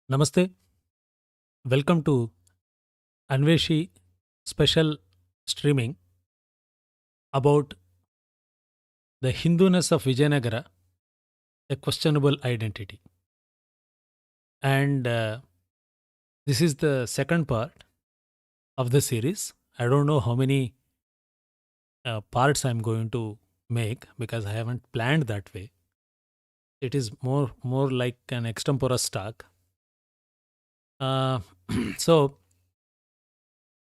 Namaste. Welcome to Anveshi Special streaming about the Hinduness of Vijayanagara, a questionable identity. And this is the second part of the series. I don't know how many parts I'm going to make because I haven't planned that way. It is more like an extemporaneous talk. Uh, so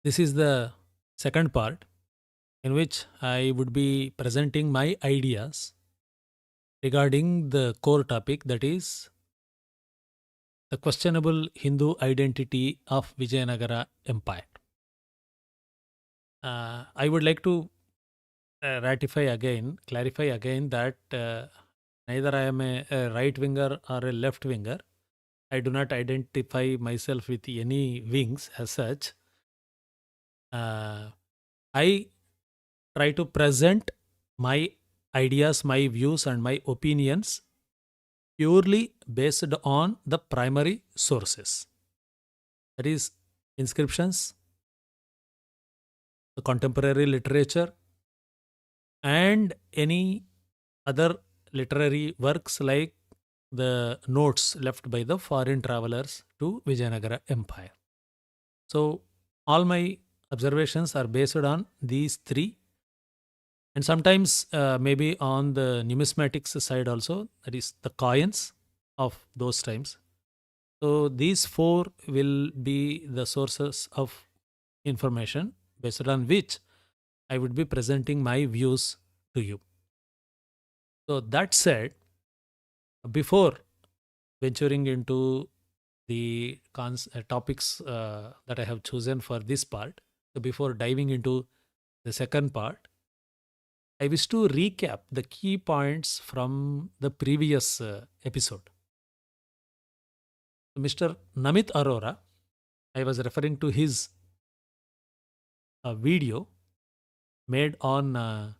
this is the second part in which I would be presenting my ideas regarding the core topic, that is the questionable Hindu identity of Vijayanagara Empire. I would like to clarify again that neither I am a right winger or a left winger. I do not identify myself with any wings as such. I try to present my ideas, my views, and my opinions purely based on the primary sources, that is, inscriptions, the contemporary literature, and any other literary works like the notes left by the foreign travelers to Vijayanagara Empire. So, all my observations are based on these three, and sometimes maybe on the numismatics side also, that is the coins of those times. So these four will be the sources of information based on which I would be presenting my views to you. So that said, before venturing into the topics that I have chosen for this part, so before diving into the second part, I wish to recap the key points from the previous episode. Mr. Namit Arora, I was referring to his video made on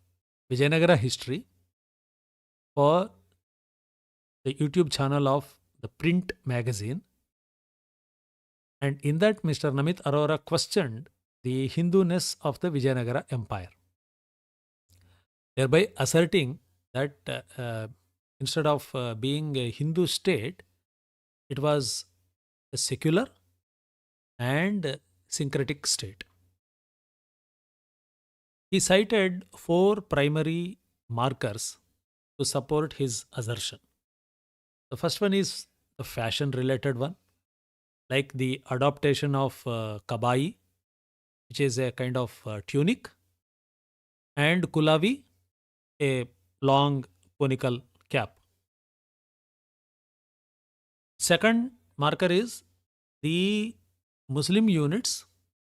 Vijayanagara history for the YouTube channel of the print magazine. And in that, Mr. Namit Arora questioned the Hinduness of the Vijayanagara Empire, thereby asserting that instead of being a Hindu state, it was a secular and syncretic state. He cited four primary markers to support his assertion. The first one is the fashion related one, like the adaptation of kabai, which is a kind of tunic, and kulavi, a long conical cap. Second marker is the Muslim units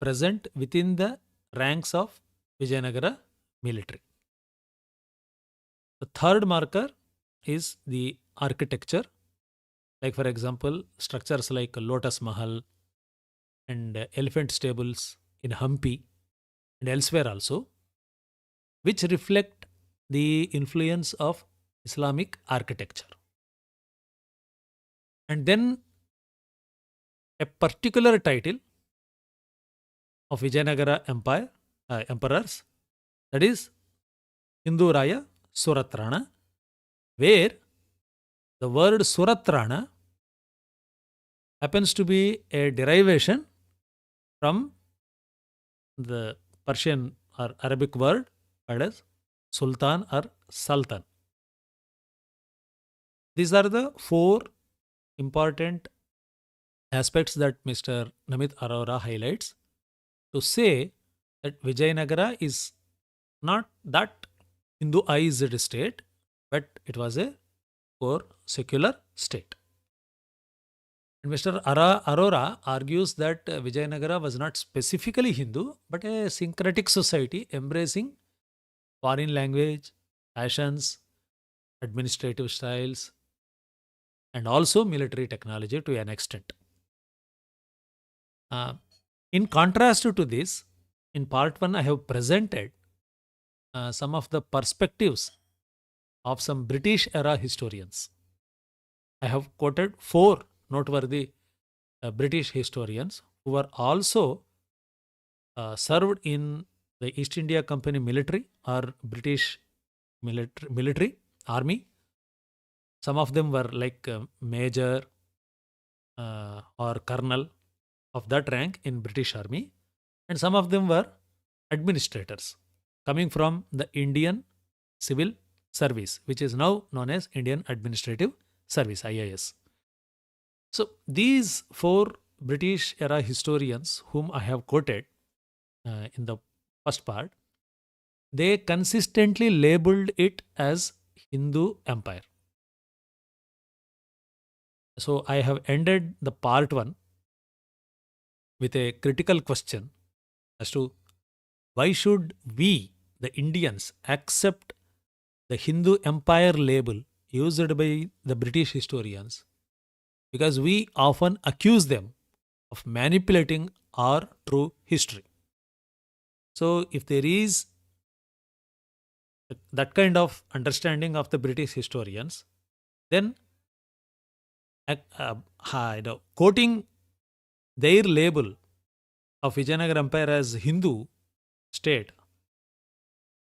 present within the ranks of Vijayanagara military. The third marker is the architecture, like for example, structures like Lotus Mahal and elephant stables in Hampi and elsewhere also, which reflect the influence of Islamic architecture. And then a particular title of Vijayanagara Empire emperors, that is Hindu Raya Suratrana, where the word Suratrana happens to be a derivation from the Persian or Arabic word called as Sultan or Sultan. These are the four important aspects that Mr. Namit Arora highlights to say that Vijayanagara is not that Hinduized state, but it was a core secular state. And Mr. Arora argues that Vijayanagara was not specifically Hindu, but a syncretic society embracing foreign language, fashions, administrative styles, and also military technology to an extent. In contrast to this, in part 1, I have presented some of the perspectives of some British era historians. I have quoted four noteworthy British historians who were also served in the East India Company military or British military army. Some of them were like major or colonel of that rank in British army, and some of them were administrators coming from the Indian Civil Service, which is now known as Indian Administrative Service (IAS). So these four British era historians whom I have quoted in the first part, they consistently labeled it as Hindu Empire. So I have ended the part one with a critical question as to why should we, the Indians, accept the Hindu Empire label used by the British historians, because we often accuse them of manipulating our true history. So if there is that kind of understanding of the British historians, then quoting their label of Vijayanagara Empire as Hindu state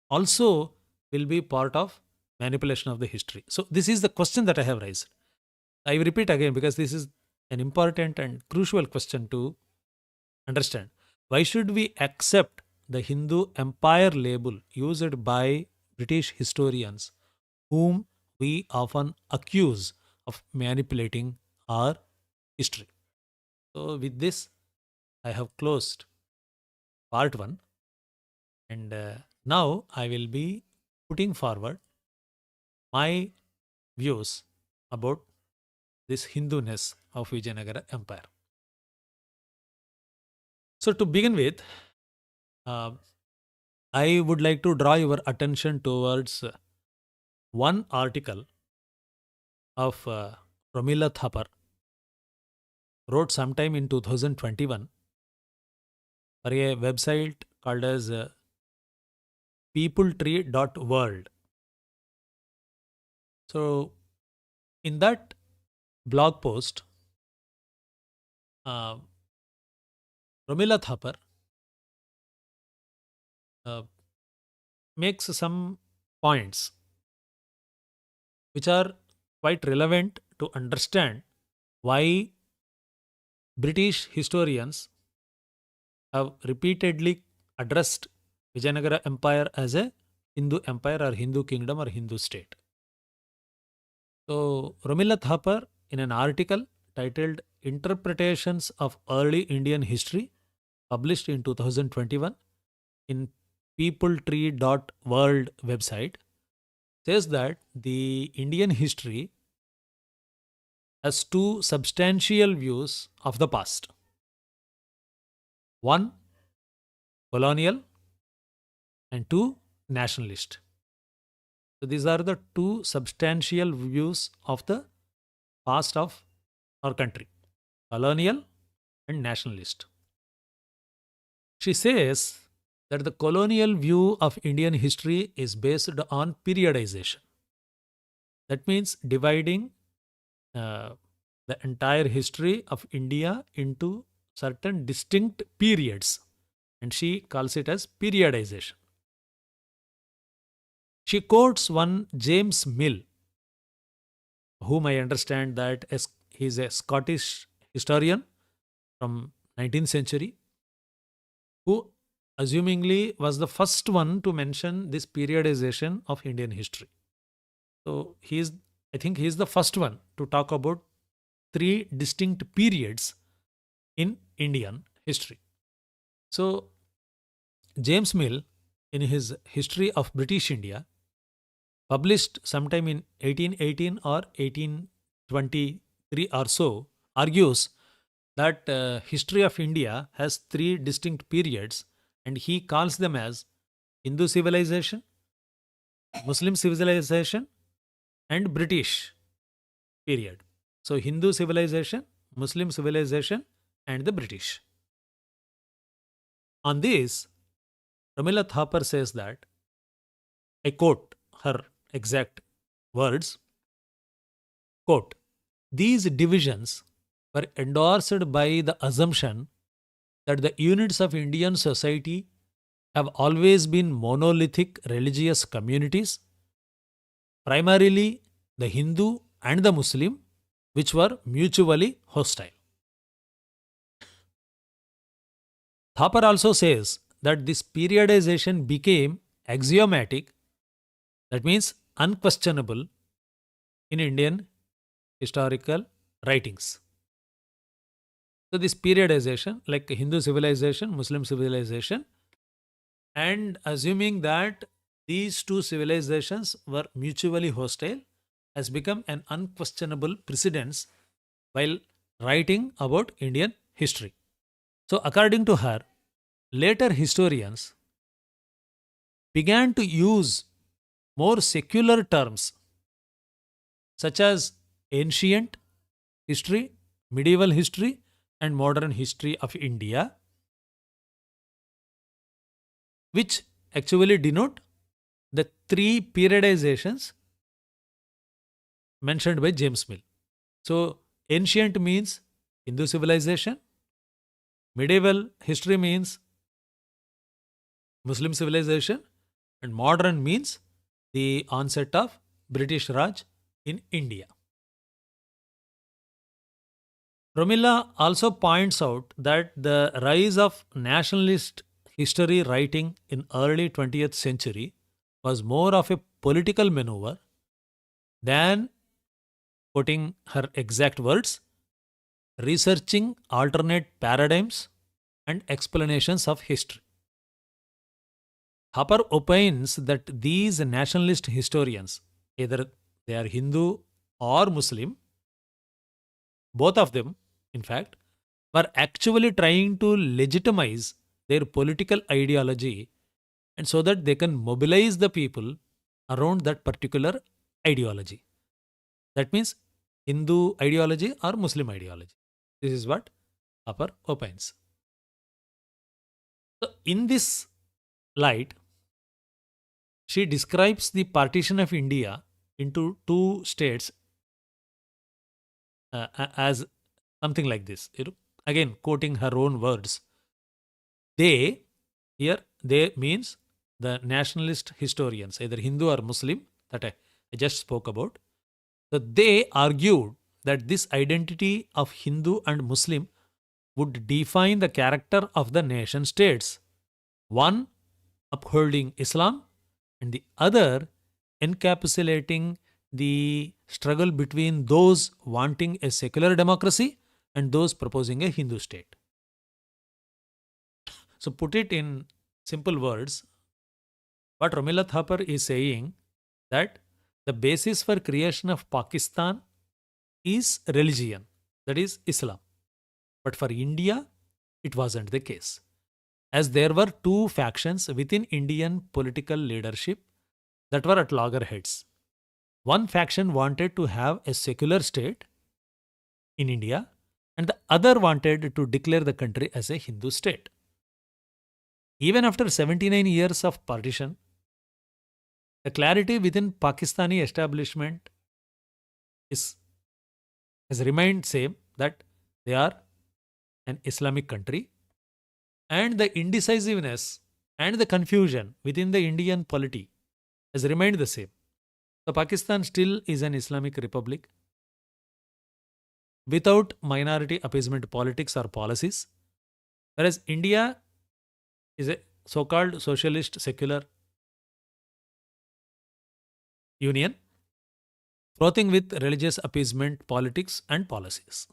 also will be part of manipulation of the history. So this is the question that I have raised. I will repeat again because this is an important and crucial question to understand. Why should we accept the Hindu Empire label used by British historians whom we often accuse of manipulating our history? So with this, I have closed part one, and now I will be putting forward my views about this Hinduness of Vijayanagara Empire. So to begin with, I would like to draw your attention towards one article of Romila Thapar, wrote sometime in 2021 for a website called as peopletree.world. So in that blog post, Romila Thapar makes some points which are quite relevant to understand why British historians have repeatedly addressed Vijayanagara Empire as a Hindu empire or Hindu kingdom or Hindu state. So Romila Thapar, in an article titled Interpretations of Early Indian History, published in 2021 in peopletree.world website, says that the Indian history has two substantial views of the past. One, colonial, and two, nationalist. So these are the two substantial views of the past of our country, colonial and nationalist. She says that the colonial view of Indian history is based on periodization. That means dividing the entire history of India into certain distinct periods, and she calls it as periodization. She quotes one James Mill, whom I understand that he is a Scottish historian from 19th century, who assumingly was the first one to mention this periodization of Indian history. So I think he is the first one to talk about three distinct periods in Indian history. So James Mill, in his History of British India, published sometime in 1818 or 1823 or so, argues that history of India has three distinct periods, and he calls them as Hindu civilization, Muslim civilization, and British period. So Hindu civilization, Muslim civilization, and the British. On this, Romila Thapar says that, I quote her exact words, quote, "These divisions were were endorsed by the assumption that the units of Indian society have always been monolithic religious communities, primarily the Hindu and the Muslim, which were mutually hostile. Thapar also says that this periodization became axiomatic, that means unquestionable, in Indian historical writings. So, this periodization, like Hindu civilization, Muslim civilization, and assuming that these two civilizations were mutually hostile, has become an unquestionable precedence while writing about Indian history. So, according to her, later historians began to use more secular terms such as ancient history, medieval history, and modern history of India, which actually denote the three periodizations mentioned by James Mill. So, ancient means Hindu civilization, medieval history means Muslim civilization, and modern means the onset of British Raj in India. Romilla also points out that the rise of nationalist history writing in early 20th century was more of a political maneuver than, quoting her exact words, researching alternate paradigms and explanations of history. Thapar opines that these nationalist historians, either they are Hindu or Muslim, both of them, in fact, were actually trying to legitimize their political ideology, and so that they can mobilize the people around that particular ideology. That means Hindu ideology or Muslim ideology. This is what Thapar opines. So, in this light, she describes the partition of India into two states as something like this. Again, quoting her own words. They, here, they means the nationalist historians, either Hindu or Muslim, that I just spoke about. So, they argued that this identity of Hindu and Muslim would define the character of the nation states, one upholding Islam and the other encapsulating the struggle between those wanting a secular democracy and those proposing a Hindu state. So, put it in simple words, what Romilla Thapar is saying that the basis for creation of Pakistan is religion, that is Islam. But for India, it wasn't the case, as there were two factions within Indian political leadership that were at loggerheads. One faction wanted to have a secular state in India, and the other wanted to declare the country as a Hindu state. Even after 79 years of partition, the clarity within Pakistani establishment has remained same, that they are an Islamic country, and the indecisiveness and the confusion within the Indian polity has remained the same. So, Pakistan still is an Islamic republic without minority appeasement politics or policies, whereas India is a so-called socialist secular union frothing with religious appeasement politics and policies.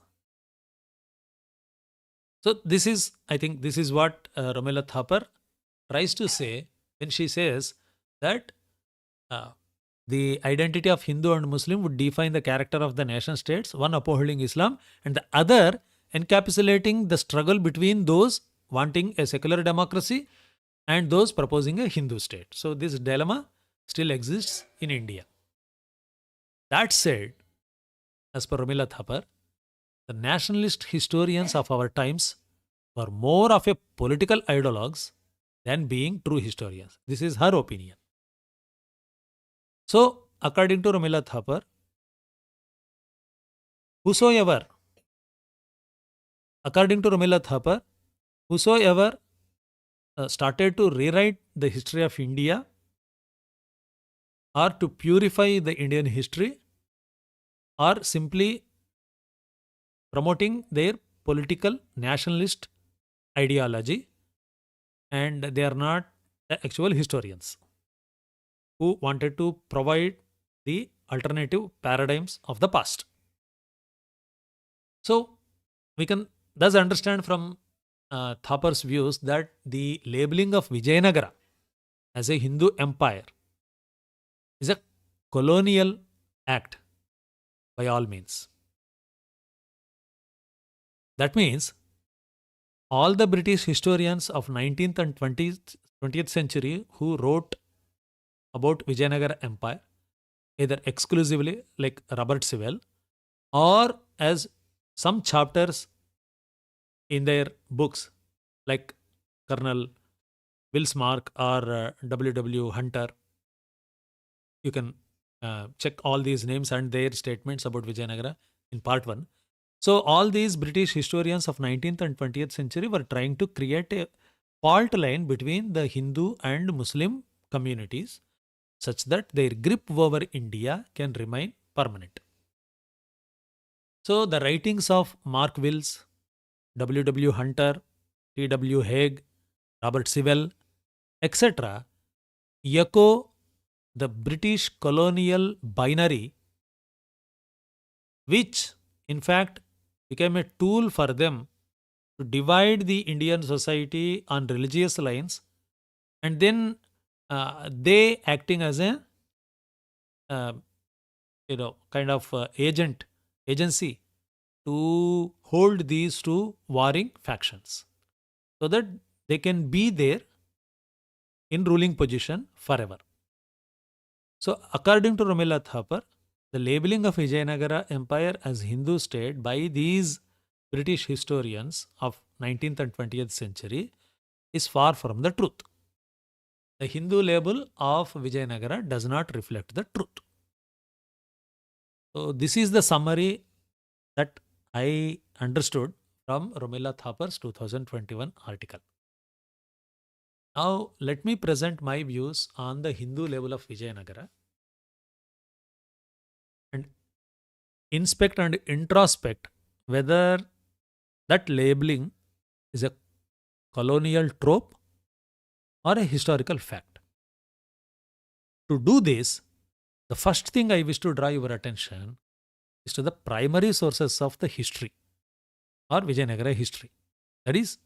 So, this is, I think, this is what Romilla Thapar tries to say when she says that the identity of Hindu and Muslim would define the character of the nation states, one upholding Islam and the other encapsulating the struggle between those wanting a secular democracy and those proposing a Hindu state. So, this dilemma still exists in India. That said, as per Romilla Thapar, the nationalist historians of our times were more of a political ideologues than being true historians. This is her opinion. So, according to Romilla Thapar, whosoever according to Romila Thapar, whosoever started to rewrite the history of India or to purify the Indian history or simply promoting their political nationalist ideology, and they are not the actual historians who wanted to provide the alternative paradigms of the past. So we can thus understand from Thapar's views that the labeling of Vijayanagara as a Hindu empire is a colonial act by all means. That means all the British historians of 19th and 20th century who wrote about Vijayanagara Empire, either exclusively like Robert Sewell or as some chapters in their books like Colonel Wilsmark or W. Hunter. You can check all these names and their statements about Vijayanagara in part 1. So all these British historians of 19th and 20th century were trying to create a fault line between the Hindu and Muslim communities such that their grip over India can remain permanent. So the writings of Mark Wills, W. Hunter, T.W. Haig, Robert Sewell, etc. echo the British colonial binary, which in fact became a tool for them to divide the Indian society on religious lines, and then they acting as a kind of agency to hold these two warring factions so that they can be there in ruling position forever. So according to Romila Thapar, the labeling of Vijayanagara Empire as Hindu state by these British historians of 19th and 20th century is far from the truth. The Hindu label of Vijayanagara does not reflect the truth. So this is the summary that I understood from Romila Thapar's 2021 article. Now let me present my views on the Hindu label of Vijayanagara and inspect and introspect whether that labeling is a colonial trope or a historical fact. To do this, the first thing I wish to draw your attention is to the primary sources of the history or Vijayanagara history, that is,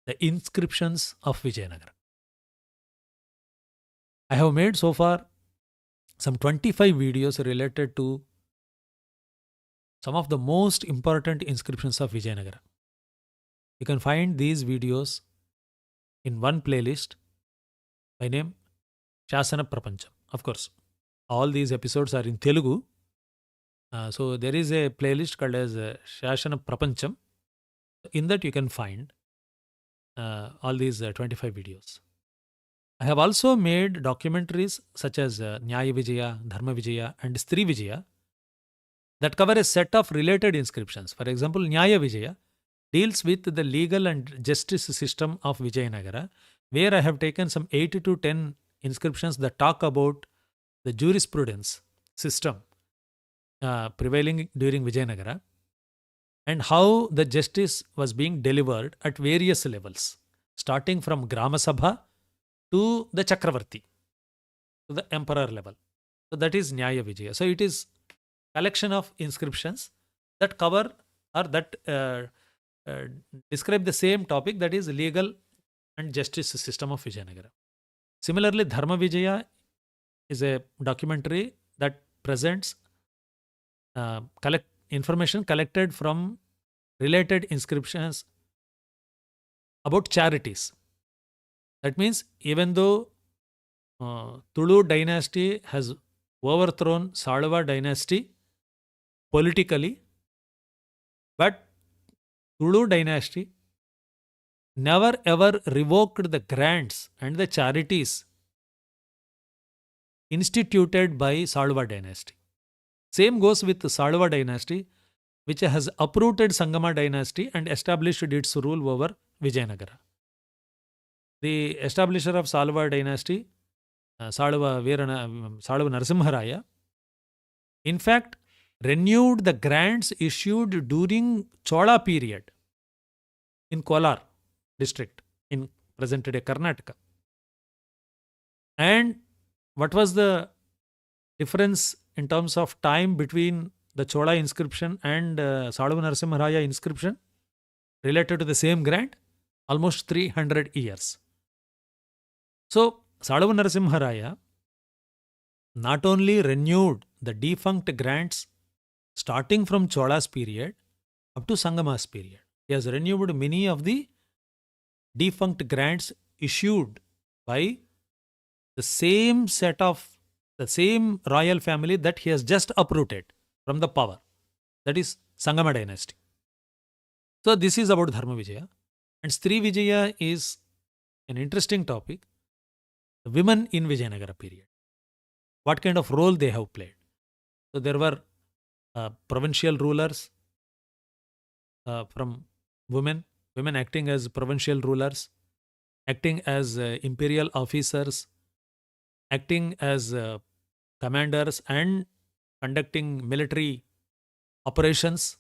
the inscriptions of Vijayanagara. I have made so far some 25 videos related to some of the most important inscriptions of Vijayanagara. You can find these videos in one playlist by name Shasana Prapancham. Of course, all these episodes are in Telugu. So there is a playlist called as Shasana Prapancham. In that you can find all these 25 videos. I have also made documentaries such as Nyaya Vijaya, Dharma Vijaya and Stri Vijaya that cover a set of related inscriptions. For example, Nyaya Vijaya deals with the legal and justice system of Vijayanagara, where I have taken some 8 to 10 inscriptions that talk about the jurisprudence system prevailing during Vijayanagara and how the justice was being delivered at various levels, starting from Grama Sabha to the Chakravarti, to the emperor level. So that is Nyaya Vijaya. So it is collection of inscriptions that cover or that describe the same topic, that is legal and justice system of Vijayanagara. Similarly, Dharma Vijaya is a documentary that presents information collected from related inscriptions about charities. That means even though Tulu dynasty has overthrown Salava dynasty politically, but Tulu dynasty never ever revoked the grants and the charities instituted by Salava dynasty. Same goes with the Salava dynasty. which has uprooted Sangama dynasty and established its rule over Vijayanagara. The establisher of Salva dynasty, Salva Narasimharaya, in fact, renewed the grants issued during Chola period in Kolar district in present-day Karnataka. And what was the difference in terms of time between the Chola inscription and Salva Narasimharaya inscription related to the same grant? Almost 300 years. So, Salva Narasimharaya not only renewed the defunct grants starting from Chola's period up to Sangama's period. He has renewed many of the defunct grants issued by the same set of the same royal family that he has just uprooted from the power. That is Sangama dynasty. So this is about Dharma Vijaya. And Stri Vijaya is an interesting topic. The women in Vijayanagara period. What kind of role they have played. So there were provincial rulers from women acting as provincial rulers, acting as imperial officers, acting as commanders and conducting military operations.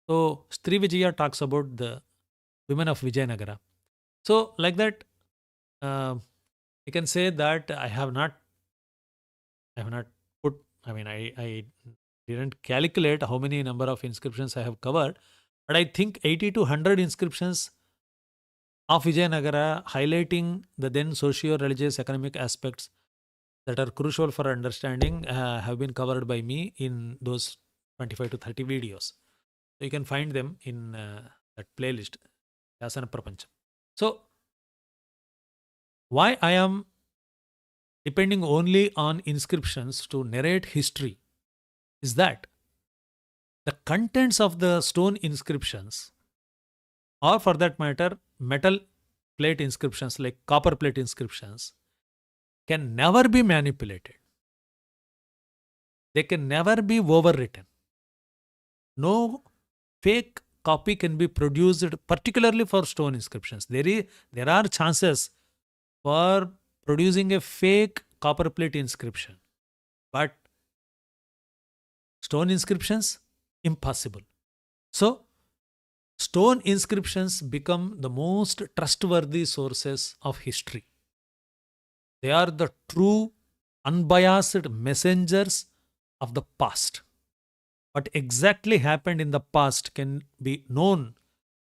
So Stri Vijaya talks about the women of Vijayanagara. So like that, you can say that I have not put, I didn't calculate how many number of inscriptions I have covered, but I think 80 to 100 inscriptions of Vijayanagara highlighting the then socio-religious economic aspects that are crucial for understanding have been covered by me in those 25 to 30 videos. So you can find them in that playlist, Yasana Prapancham. So why I am depending only on inscriptions to narrate history is that the contents of the stone inscriptions, or for that matter, metal plate inscriptions like copper plate inscriptions, can never be manipulated. They can never be overwritten. No fake copy can be produced, particularly for stone inscriptions. There are chances for producing a fake copper plate inscription, but stone inscriptions, impossible. So, stone inscriptions become the most trustworthy sources of history. They are the true, unbiased messengers of the past. What exactly happened in the past can be known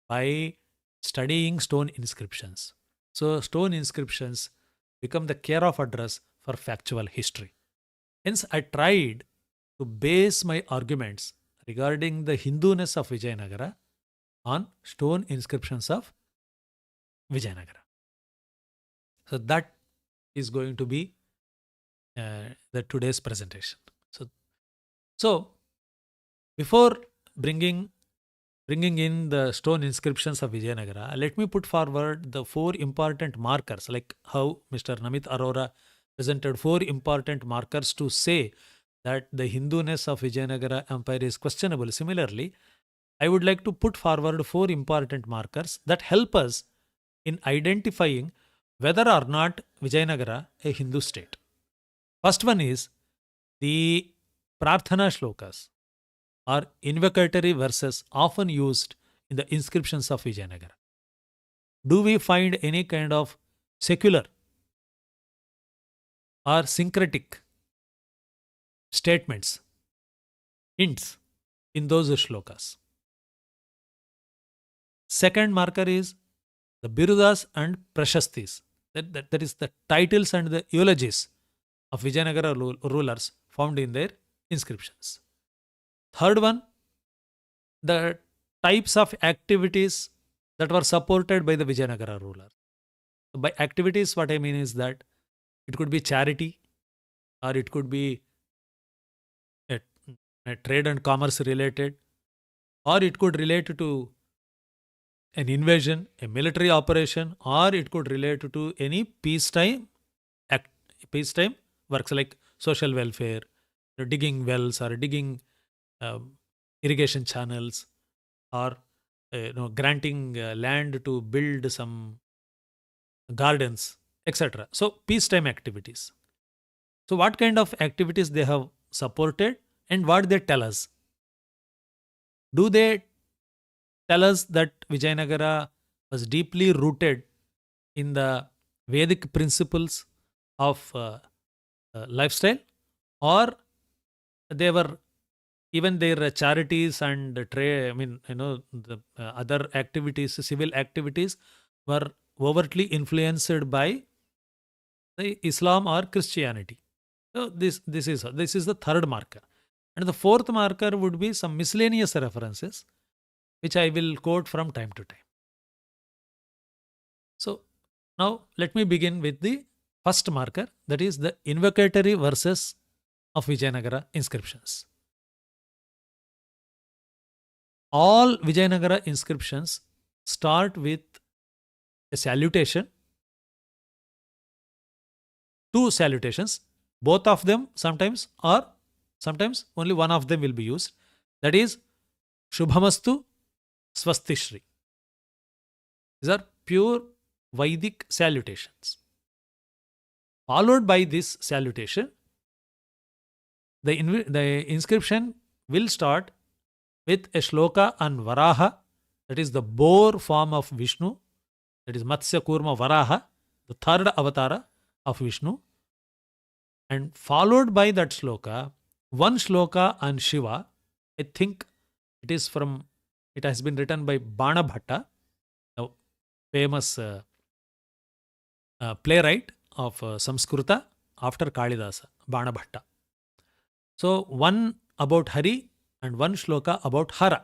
by studying stone inscriptions. So, stone inscriptions become the care of address for factual history. Hence, I tried to base my arguments regarding the Hinduness of Vijayanagara on stone inscriptions of Vijayanagara. So, that is going to be the today's presentation. So before bringing in the stone inscriptions of Vijayanagara, let me put forward the 4 important markers, like how Mr. Namit Arora presented 4 important markers to say that the Hinduness of Vijayanagara Empire is questionable. Similarly, I would like to put forward 4 important markers that help us in identifying whether or not Vijayanagara a Hindu state. First one is the Prarthana shlokas or invocatory verses often used in the inscriptions of Vijayanagara. Do we find any kind of secular or syncretic statements, hints in those shlokas? Second marker is the Birudas and Prashastis. That is the titles and the eulogies of Vijayanagara rulers found in their inscriptions. Third one, the types of activities that were supported by the Vijayanagara ruler. By activities, what I mean is that it could be charity, or it could be a trade and commerce related, or it could relate to an invasion, a military operation, or it could relate to any peacetime works like social welfare, digging wells or digging irrigation channels or granting land to build some gardens, etc. So peacetime activities. So what kind of activities they have supported and what they tell us? Do they tell us that Vijayanagara was deeply rooted in the Vedic principles of lifestyle, or they were even their charities and trade, I mean, the other activities, civil activities were overtly influenced by the Islam or Christianity. So this is the third marker. And the fourth marker would be some miscellaneous references, which I will quote from time to time. So now let me begin with the first marker, that is the invocatory verses of Vijayanagara inscriptions. All Vijayanagara inscriptions start with a salutation, two salutations, both of them sometimes, or sometimes only one of them will be used. That is Shubhamastu, Swastishri. These are pure Vedic salutations. Followed by this salutation, the inscription will start with a shloka on Varaha, that is the boar form of Vishnu, that is Matsya Kurma Varaha, the third avatara of Vishnu, and followed by that shloka, one shloka on Shiva. I think it has been written by Bana Bhatta, a famous playwright of Samskrita after Kalidasa, Bana Bhatta. So one about Hari and one shloka about Hara.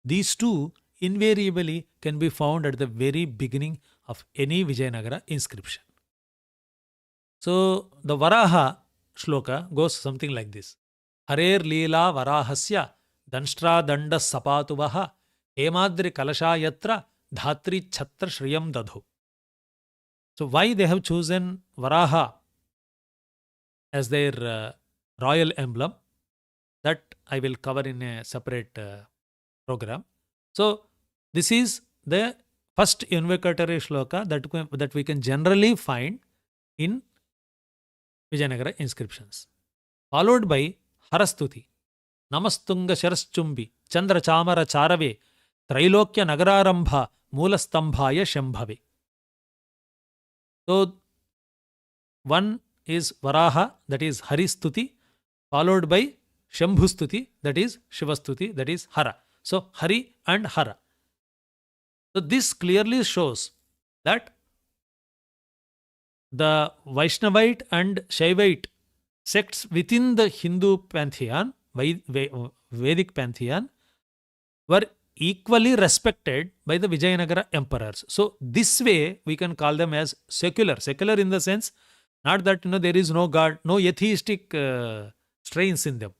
These two invariably can be found at the very beginning of any Vijayanagara inscription. So the Varaha shloka goes something like this. Harer Leela Varahasya Danshtra Danda Sapatuvaha Hemadri Kalashayatra Dhatri Chhatra Shriyam Dadhu. So why they have chosen Varaha as their royal emblem, that I will cover in a separate program. So this is the first invocatory shloka that we can generally find in Vijayanagara inscriptions. Followed by Harastuti, Namastunga Sharaschumbi, Chandra Chamara Charave, Trailokya Nagararambha, Mulastambhaya Shambhave. So one is Varaha, that is Haristuti, followed by Shambhustuti, that is Shivastuti, that is Hara. So Hari and Hara. So this clearly shows that the Vaishnavite and Shaivite sects within the Hindu pantheon, Vedic pantheon, were equally respected by the Vijayanagara emperors. So this way we can call them as secular. Secular in the sense, not that there is no God, no atheistic strains in them.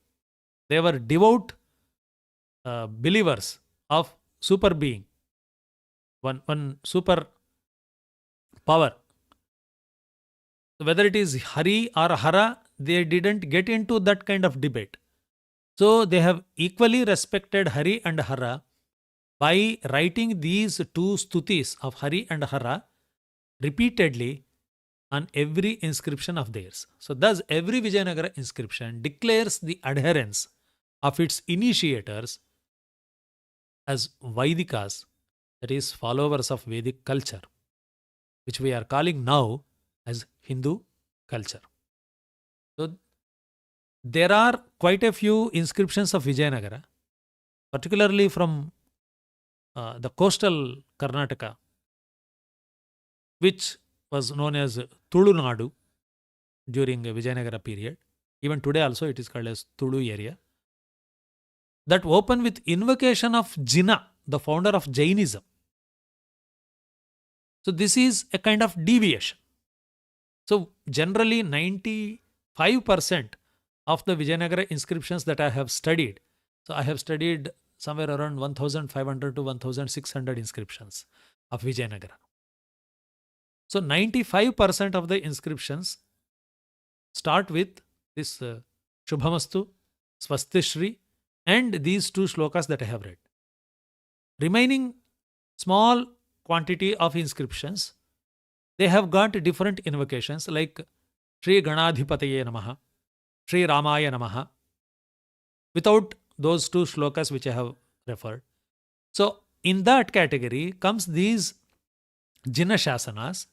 They were devout believers of super being, one super power. So whether it is Hari or Hara, they didn't get into that kind of debate. So they have equally respected Hari and Hara by writing these two stutis of Hari and Hara repeatedly on every inscription of theirs. So thus every Vijayanagara inscription declares the adherence of its initiators as Vaidikas, that is followers of Vedic culture, which we are calling now as Hindu culture. So there are quite a few inscriptions of Vijayanagara, particularly from the coastal Karnataka, which was known as Tulu Nadu during the Vijayanagara period. Even today also it is called as Tulu area. That open with invocation of Jina, the founder of Jainism. So this is a kind of deviation. So generally 95% of the Vijayanagara inscriptions that I have studied, so I have studied somewhere around 1500 to 1600 inscriptions of Vijayanagara. So 95% of the inscriptions start with this Shubhamastu, Swastishri, and these two shlokas that I have read. Remaining small quantity of inscriptions, they have got different invocations like Sri Ganadhipataye Namaha, Sri Ramaya Namaha, without those two shlokas which I have referred. So, in that category comes these Jina Shasanas,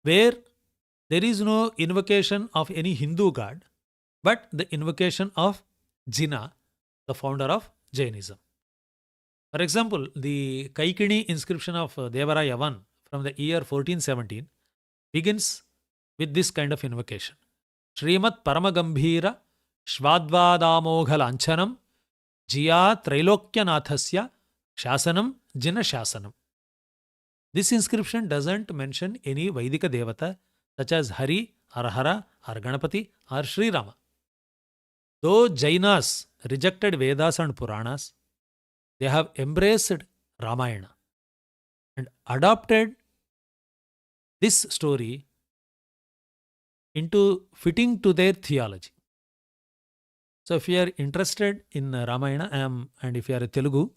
where there is no invocation of any Hindu god, but the invocation of Jina, the founder of Jainism. For example, the Kaikini inscription of Devaraya I from the year 1417 begins with this kind of invocation. Srimat Paramagambhira Shvadvadamogha Lanchanam Jia Trailokyanathassya Shasanam Jina Shasanam. This inscription doesn't mention any Vaidika Devata such as Hari, Arhara, or Ganapati, or Sri Rama. Though Jainas rejected Vedas and Puranas, they have embraced Ramayana and adopted this story into fitting to their theology. So if you are interested in Ramayana, and if you are a Telugu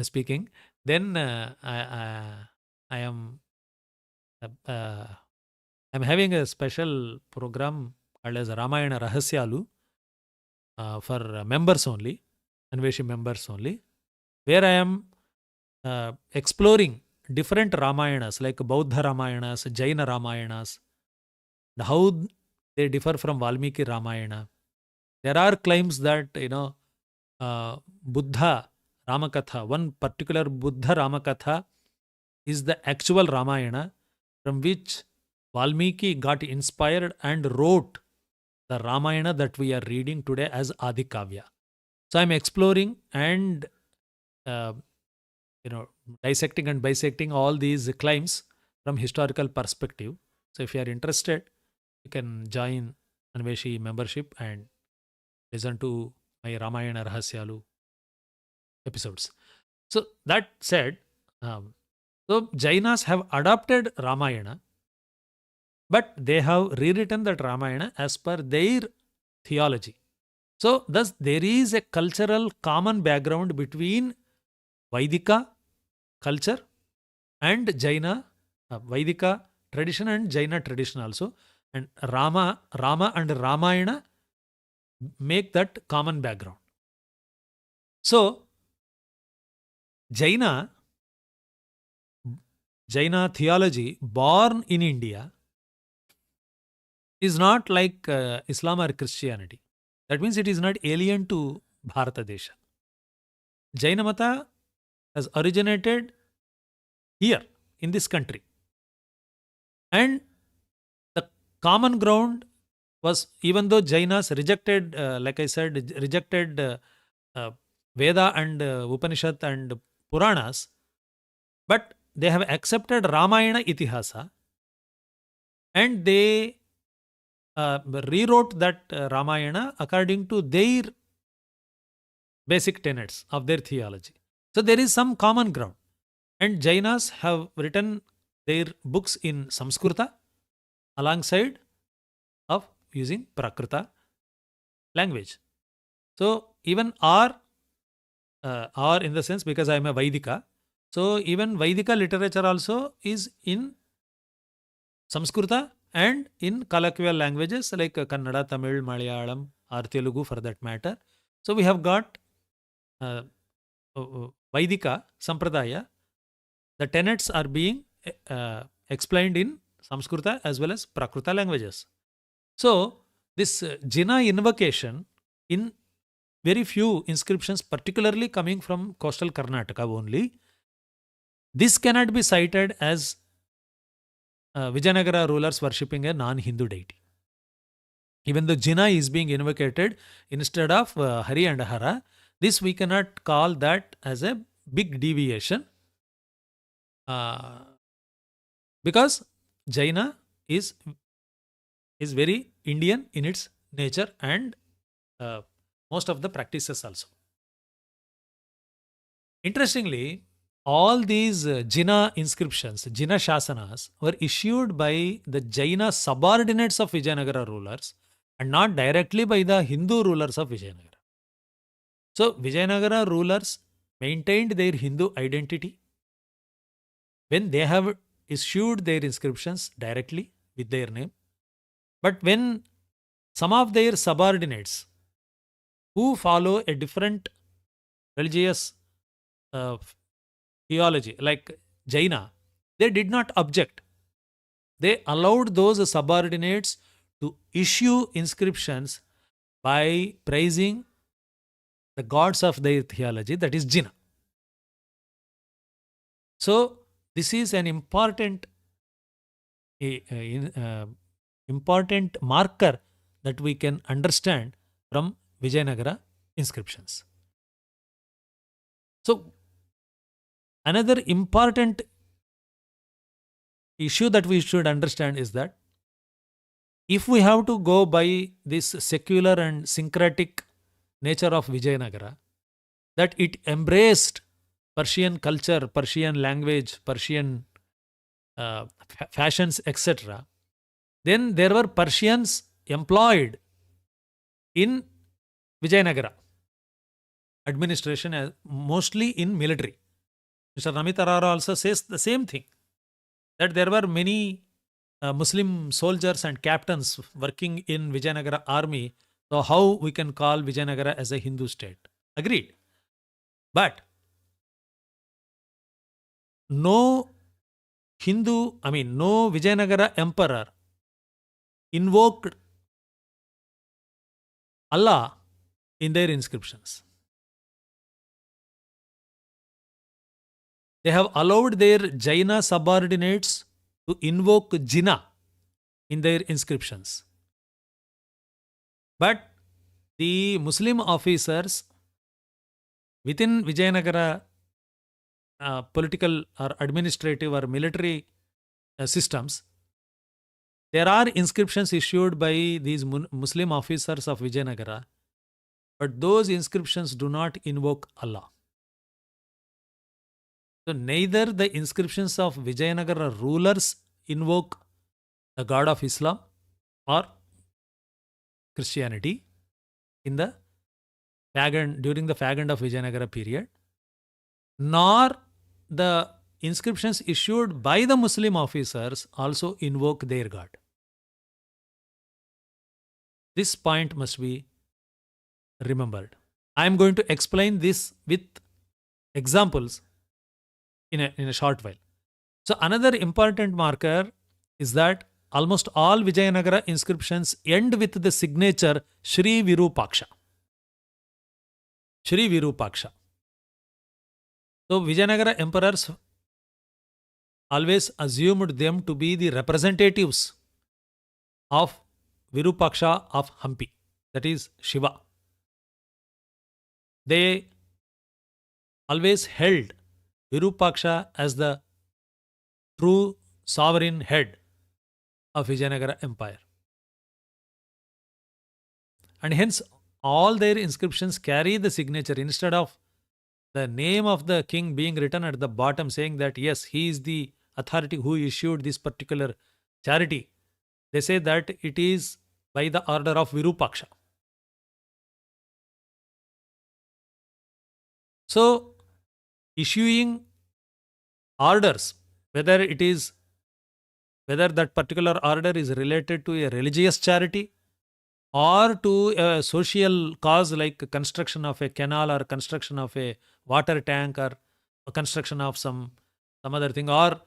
speaking, then I am I'm having a special program called as Ramayana Rahasyalu for members only, Anveshi members only, where I am exploring different Ramayanas like Bauddha Ramayanas, Jaina Ramayanas, and how they differ from Valmiki Ramayana. There are claims that, Buddha Ramakatha, one particular Buddha Ramakatha is the actual Ramayana from which Valmiki got inspired and wrote the Ramayana that we are reading today as Adikavya. So I'm exploring and dissecting and bisecting all these claims from historical perspective. So if you are interested, you can join Anveshi membership and listen to my Ramayana Rahasyalu episodes. So that said, so Jainas have adopted Ramayana, but they have rewritten that Ramayana as per their theology. So thus there is a cultural common background between Vaidika culture and Jaina, Vaidika tradition and Jaina tradition also. And Rama and Ramayana make that common background. So Jaina theology born in India is not like Islam or Christianity. That means it is not alien to Bharata Desha. Jaina Mata has originated here in this country. And the common ground was, even though Jainas rejected, like I said, rejected Veda and Upanishad and Puranas, but they have accepted Ramayana Itihasa and they rewrote that Ramayana according to their basic tenets of their theology. So there is some common ground. And Jainas have written their books in Samskrita alongside of using Prakrita language. So even R in the sense, because I am a Vaidika, so even Vaidika literature also is in Samskrita and in colloquial languages like Kannada, Tamil, Malayalam or Telugu for that matter. So we have got Vaidika Sampradaya. The tenets are being explained in Samskrita as well as Prakrita languages. So this Jina invocation in very few inscriptions, particularly coming from coastal Karnataka only, this cannot be cited as Vijayanagara rulers worshipping a non-Hindu deity. Even though Jina is being invocated instead of Hari and Hara, this we cannot call that as a big deviation because Jaina is very Indian in its nature and most of the practices also. Interestingly, all these Jina inscriptions, Jina Shasanas, were issued by the Jaina subordinates of Vijayanagara rulers and not directly by the Hindu rulers of Vijayanagara. So Vijayanagara rulers maintained their Hindu identity when they have issued their inscriptions directly with their name. But when some of their subordinates who follow a different religious uh, theology, like Jaina, they did not object. They allowed those subordinates to issue inscriptions by praising the gods of their theology, that is Jina. So, this is an important important marker that we can understand from Vijayanagara inscriptions. So, another important issue that we should understand is that if we have to go by this secular and syncretic nature of Vijayanagara, that it embraced Persian culture, Persian language, Persian fashions, etc., then there were Persians employed in Vijayanagara administration, mostly in military. Mr. Namit Arora also says the same thing, that there were many Muslim soldiers and captains working in Vijayanagara army. So how we can call Vijayanagara as a Hindu state? Agreed. But no no Vijayanagara emperor invoked Allah in their inscriptions. They have allowed their Jaina subordinates to invoke Jina in their inscriptions. But the Muslim officers within Vijayanagara political or administrative or military systems, there are inscriptions issued by these Muslim officers of Vijayanagara, but those inscriptions do not invoke Allah. So neither the inscriptions of Vijayanagara rulers invoke the God of Islam or Christianity in the during the Fagand of Vijayanagara period, nor the inscriptions issued by the Muslim officers also invoke their God. This point must be remembered. I am going to explain this with examples in a short while. So another important marker is that almost all Vijayanagara inscriptions end with the signature Shri Virupaksha. Shri Virupaksha. So Vijayanagara emperors always assumed them to be the representatives of Virupaksha of Hampi, that is Shiva. They always held Virupaksha as the true sovereign head of Vijayanagara Empire. And hence all their inscriptions carry the signature, instead of the name of the king being written at the bottom saying that yes, he is the authority who issued this particular charity. They say that it is by the order of Virupaksha. So issuing orders, whether that particular order is related to a religious charity or to a social cause like construction of a canal or construction of a water tank or construction of some other thing, or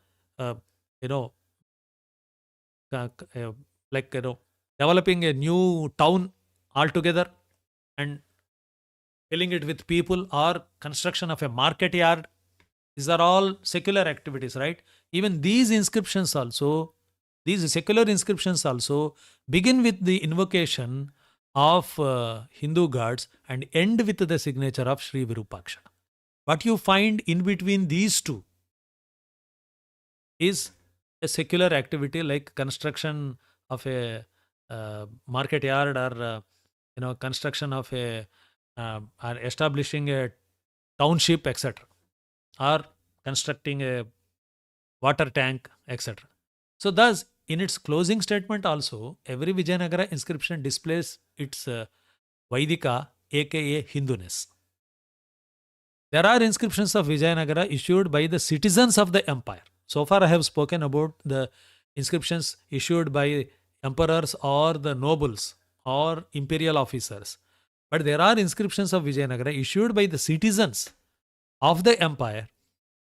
developing a new town altogether and filling it with people, or construction of a market yard. These are all secular activities, right? Even these inscriptions also, these secular inscriptions also begin with the invocation of Hindu gods and end with the signature of Sri Virupaksha. What you find in between these two is a secular activity like construction of a market yard, or construction of a or establishing a township, etc., or constructing a water tank, etc. So thus in its closing statement also, every Vijayanagara inscription displays its Vaidika, aka Hinduness. There are inscriptions of Vijayanagara issued by the citizens of the empire. So far, I have spoken about the inscriptions issued by emperors or the nobles or imperial officers. But there are inscriptions of Vijayanagara issued by the citizens of the empire,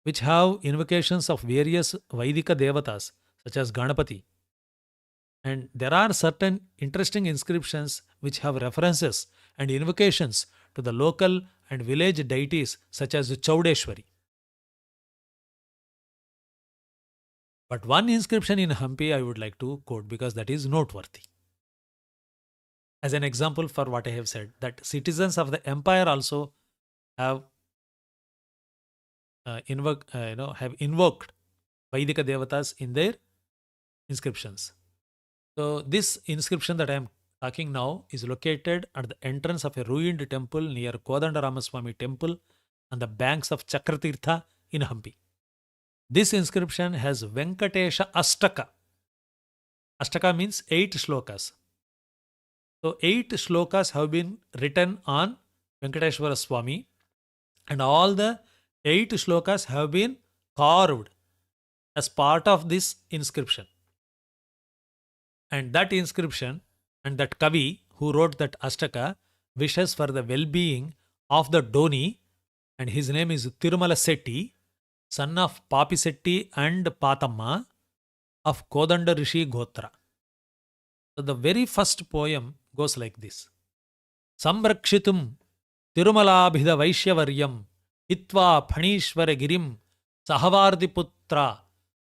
which have invocations of various Vaidika devatas, such as Ganapati. And there are certain interesting inscriptions which have references and invocations to the local and village deities, such as Chaudeshwari. But one inscription in Hampi I would like to quote because that is noteworthy. As an example for what I have said, that citizens of the empire also have invoked Vaidika devatas in their inscriptions. So this inscription that I am talking now is located at the entrance of a ruined temple near Kodandaramaswamy temple on the banks of Chakratirtha in Hampi. This inscription has Venkatesha Astaka. Astaka means 8 shlokas. So 8 shlokas have been written on Venkateshwara Swami, and all the 8 shlokas have been carved as part of this inscription. And that inscription and that Kavi who wrote that Astaka wishes for the well-being of the Doni, and his name is Tirumala Setti, son of Papi Setti and Patamma of Kodanda Rishi Gotra. So the very first poem goes like this. Samrakshitum Tirumalabhida Vaishyawaryam Hitva Phanishwara Girim Sahavardiputra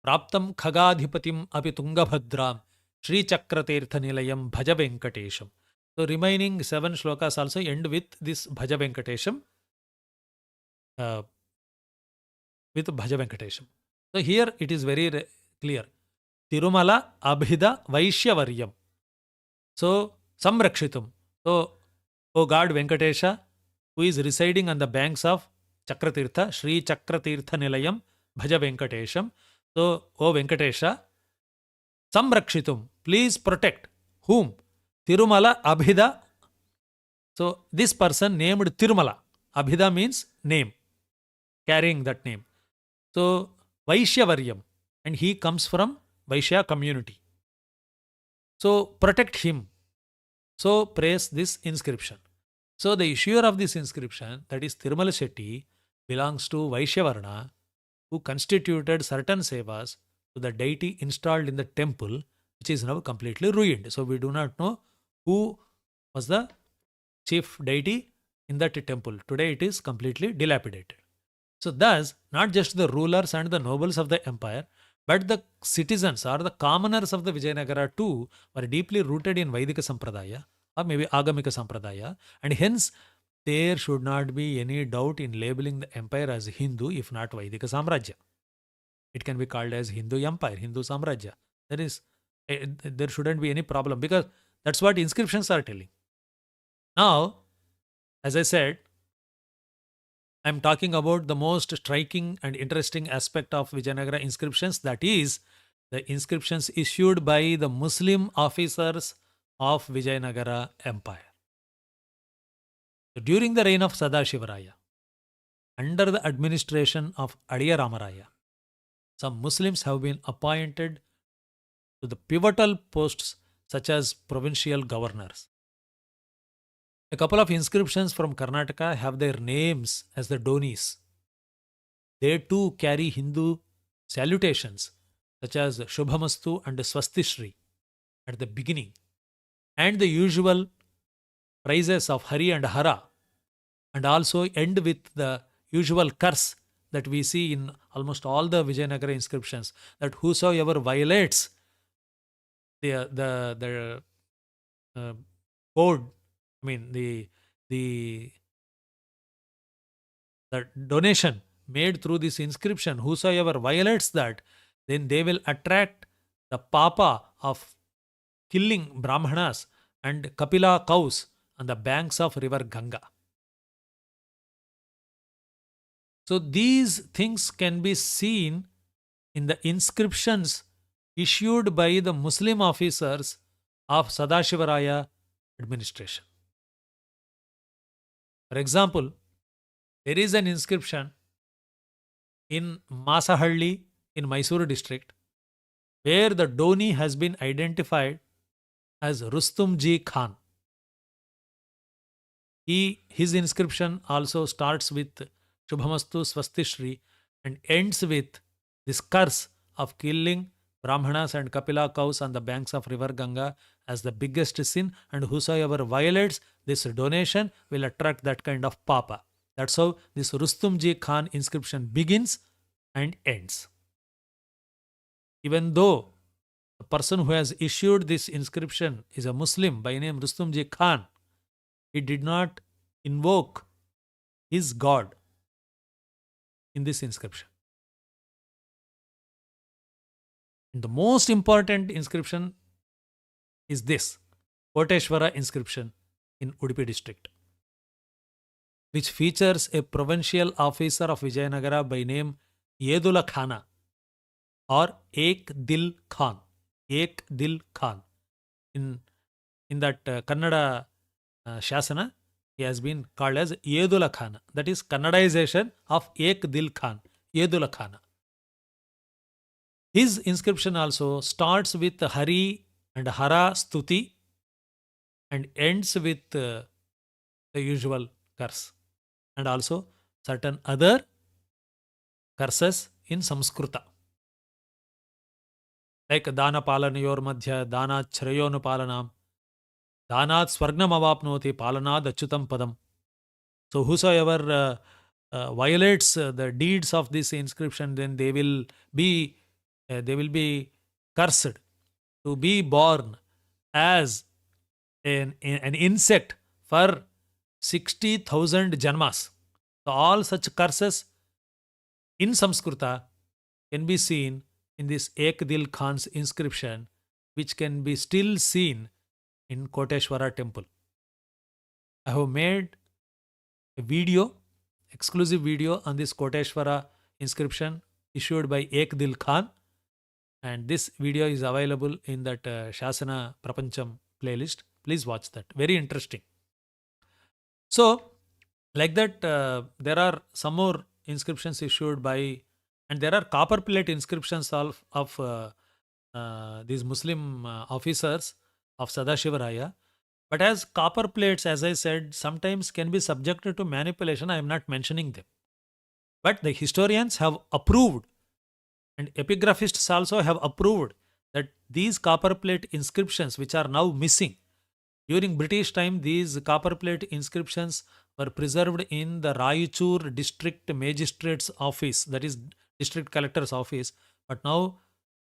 Praptam Khagadhipatim Apitungabhadram Sri Chakratirtha Nilayam Bhaja Venkatesham. So remaining 7 shlokas also end with this Bhaja Venkatesham. So here it is very clear. Tirumala Abhida Vaishyawaryam. So Samrakshitum. So, O God Venkatesha, who is residing on the banks of Chakratirtha, Sri Chakratirtha Nilayam Bhaja Venkatesham. So, O Venkatesha, Samrakshitum, please protect. Whom? Tirumala Abhida. So, this person named Tirumala. Abhida means name, carrying that name. So, Vaishyawaryam, and he comes from Vaishya community. So, protect him. So, praise this inscription. So, the issuer of this inscription, that is Tirumala Shetty, belongs to Vaishyavarna, who constituted certain sevas to the deity installed in the temple, which is now completely ruined. So, we do not know who was the chief deity in that temple. Today, it is completely dilapidated. So, thus, not just the rulers and the nobles of the empire, but the citizens or the commoners of the Vijayanagara too were deeply rooted in Vaidika Sampradaya or maybe Agamika Sampradaya, and hence there should not be any doubt in labeling the empire as Hindu, if not Vaidika Samrajya. It can be called as Hindu Empire, Hindu Samrajya. There shouldn't be any problem because that's what inscriptions are telling. Now, as I said, I'm talking about the most striking and interesting aspect of Vijayanagara inscriptions, that is, the inscriptions issued by the Muslim officers of Vijayanagara Empire. So during the reign of Sadashivaraya, under the administration of Adiya Ramaraya, some Muslims have been appointed to the pivotal posts such as provincial governors. A couple of inscriptions from Karnataka have their names as the Donis. They too carry Hindu salutations such as Shubhamastu and Swastishri at the beginning, and the usual praises of Hari and Hara, and also end with the usual curse that we see in almost all the Vijayanagara inscriptions, that whosoever violates the code, the donation made through this inscription, whosoever violates that, then they will attract the papa of killing Brahmanas and Kapila cows on the banks of river Ganga. So these things can be seen in the inscriptions issued by the Muslim officers of Sadashivaraya administration. For example, there is an inscription in Masahalli in Mysuru district where the Doni has been identified as Rustumji Khan. His inscription also starts with Shubhamastu Swastishri and ends with this curse of killing Brahmanas and Kapila cows on the banks of river Ganga as the biggest sin, and whosoever violates this donation will attract that kind of papa. That's how this Rustumji Khan inscription begins and ends. Even though the person who has issued this inscription is a Muslim by name Rustumji Khan, he did not invoke his God in this inscription. And the most important inscription is this Koteshwara inscription in Udupi district, which features a provincial officer of Vijayanagara by name Yedula Khana or Ek Dil Khan. Ek Dil Khan. In that Kannada Shasana, he has been called as Yedula Khana. That is Kannadization of Ek Dil Khan, Yedula Khana. His inscription also starts with Hari and Hara Stuti and ends with the usual curse, and also certain other curses in Samskrita, like Dana Palanayor Madhya, Dana Chrayonu Palanam, Danat Swargnam Avapnoti, Palanad Achyutam Padam. So whosoever violates the deeds of this inscription, then they will be cursed to be born as an insect for 60,000 janmas. So all such curses in Samskrita can be seen in this Ek Dil Khan's inscription, which can be still seen in Koteshwara temple. I have made a video, exclusive video on this Koteshwara inscription issued by Ek Dil Khan, and this video is available in that Shasana Prapancham playlist. Please watch that. Very interesting. So, like that, there are some more inscriptions issued by, and there are copper plate inscriptions of these Muslim officers of Sadashivaraya. But as copper plates, as I said, sometimes can be subjected to manipulation. I am not mentioning them. But the historians have approved, and epigraphists also have approved, that these copper plate inscriptions, which are now missing, during British time, these copper plate inscriptions were preserved in the Raichur district magistrate's office, that is district collector's office. But now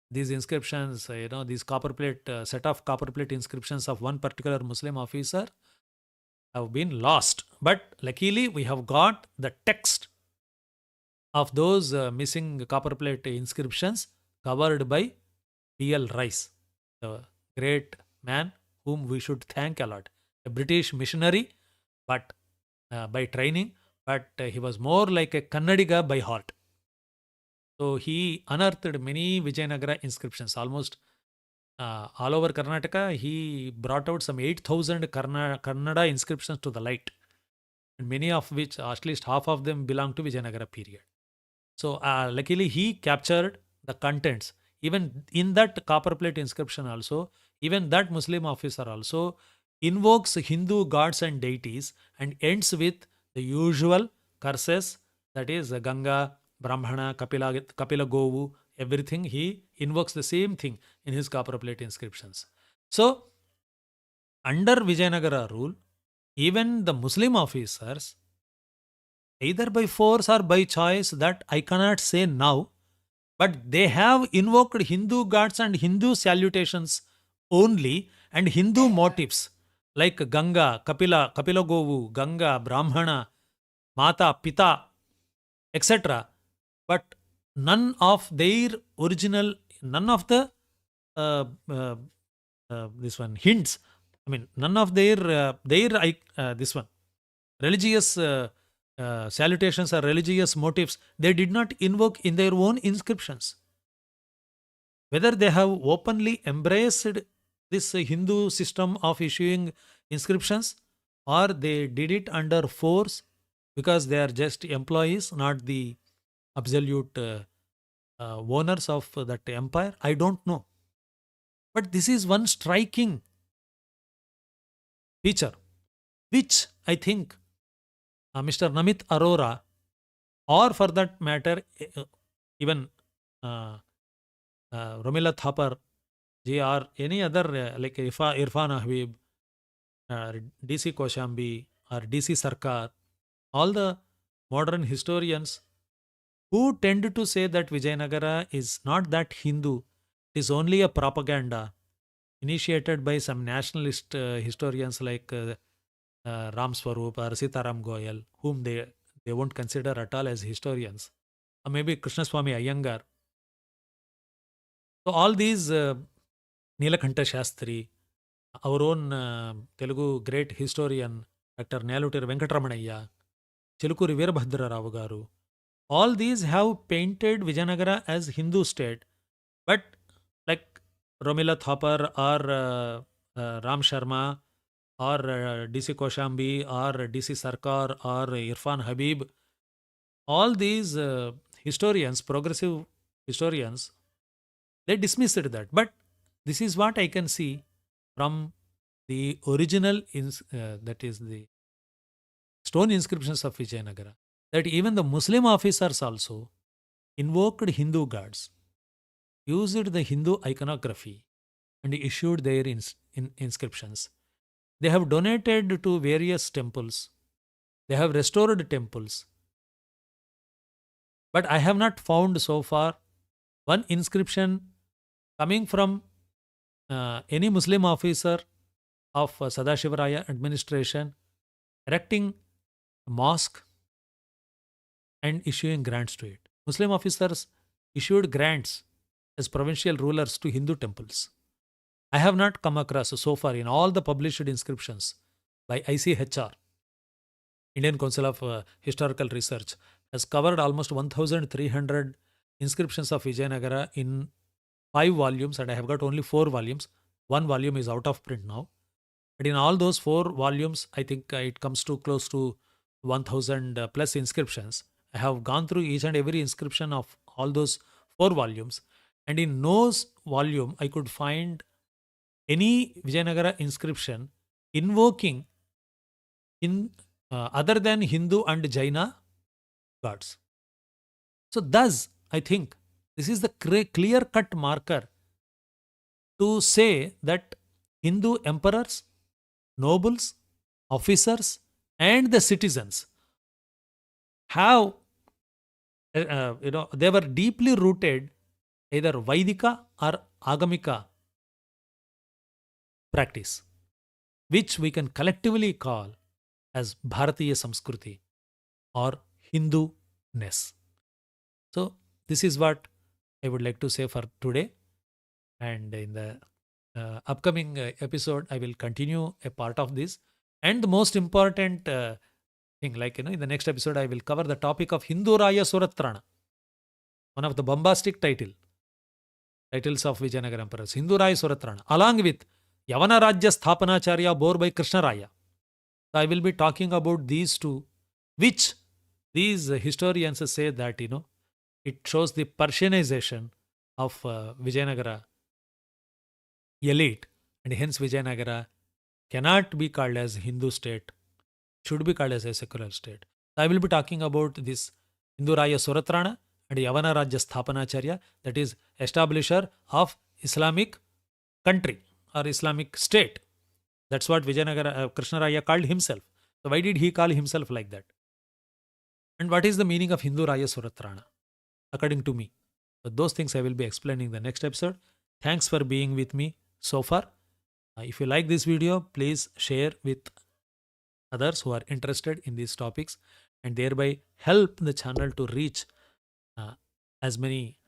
these inscriptions, these copper plate, set of copper plate inscriptions of one particular Muslim officer have been lost. But luckily, we have got the text of those missing copper plate inscriptions covered by B.L. Rice, the great man whom we should thank a lot. A British missionary, but by training, but he was more like a Kannadiga by heart. So he unearthed many Vijayanagara inscriptions, almost all over Karnataka. He brought out some 8,000 Kannada inscriptions to the light, and many of which, at least half of them, belong to Vijayanagara period. So luckily he captured the contents. Even in that copper plate inscription also, even that Muslim officer also invokes Hindu gods and deities and ends with the usual curses, that is Ganga, Brahmana, Kapila Govu, everything. He invokes the same thing in his copper plate inscriptions. So, under Vijayanagara rule, even the Muslim officers, either by force or by choice, that I cannot say now, but they have invoked Hindu gods and Hindu salutations only, and Hindu motifs like Ganga, Kapila Govu, Ganga, Brahmana, Mata, Pita, etc. But none of their original, none of the this one hints. I mean, none of their this one religious salutations or religious motifs, they did not invoke in their own inscriptions. whether they have openly embraced this Hindu system of issuing inscriptions, or they did it under force because they are just employees, not the absolute owners of that empire. I don't know. But this is one striking feature, which I think Mr. Namit Arora, or for that matter, even Romila Thapar ji, or any other like Irfan Habib, DC Koshambi, or DC Sarkar, all the modern historians who tend to say that Vijayanagara is not that Hindu, it is only a propaganda initiated by some nationalist historians like Ram Swarup or Sitaram Goyal, whom they won't consider at all as historians, or maybe Krishnaswamy Iyengar. So all these Nilakanta Shastri, our own Telugu great historian Dr. Nelutir Venkataramanayya, Chilukuri Veerabhadra Rao Garu, all these have painted Vijayanagara as Hindu state, but like Romila Thapar or Ram Sharma or DC Koshambi or DC Sarkar or Irfan Habib, all these historians, progressive historians, they dismissed that. But this is what I can see from the original, that is the stone inscriptions of Vijayanagara, that even the Muslim officers also invoked Hindu gods, used the Hindu iconography, and issued their inscriptions. They have donated to various temples. They have restored temples. But I have not found so far one inscription coming from any Muslim officer of Sadashivaraya administration erecting a mosque and issuing grants to it. Muslim officers issued grants as provincial rulers to Hindu temples. I have not come across so far in all the published inscriptions by ICHR, Indian Council of Historical Research, has covered almost 1,300 inscriptions of Vijayanagara in 5 volumes, and I have got only 4 volumes. 1 volume is out of print now. But in all those 4 volumes, I think it comes to close to 1,000 plus inscriptions. I have gone through each and every inscription of all those 4 volumes, and in no volume I could find any Vijayanagara inscription invoking in other than Hindu and Jaina gods. So thus, I think this is the clear-cut marker to say that Hindu emperors, nobles, officers, and the citizens have, they were deeply rooted either Vaidika or Agamika practice, which we can collectively call as Bharatiya Samskruti or Hindu-ness. So this is what I would like to say for today, and in the upcoming episode I will continue a part of this, and the most important thing, like in the next episode I will cover the topic of Hindu Raya Suratrana, one of the bombastic titles of Vijayanagara emperors, Hindu Raya Suratrana, along with Yavana Rajya Sthapanacharya bore by Krishna Raya. So I will be talking about these two, which these historians say that it shows the Persianization of Vijayanagara elite, and hence Vijayanagara cannot be called as Hindu state, should be called as a secular state. So I will be talking about this Hindu Raya Suratrana and Yavana Rajya Sthapanacharya, that is establisher of Islamic country or Islamic state. That's what Vijayanagara Krishna Raya called himself. So why did he call himself like that? And what is the meaning of Hindu Raya Suratrana, according to me? So those things I will be explaining in the next episode. Thanks for being with me so far. If you like this video, please share with others who are interested in these topics, and thereby help the channel to reach as many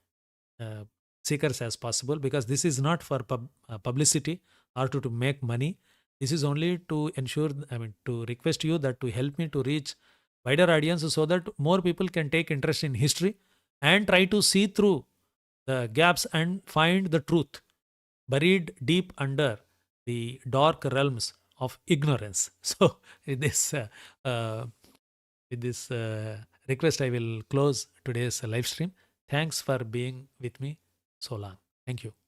seekers as possible, because this is not for publicity or to make money. This is only to ensure, to request you that to help me to reach wider audience, so that more people can take interest in history and try to see through the gaps and find the truth buried deep under the dark realms of ignorance. So, with this, uh, request, I will close today's live stream. Thanks for being with me so long. Thank you.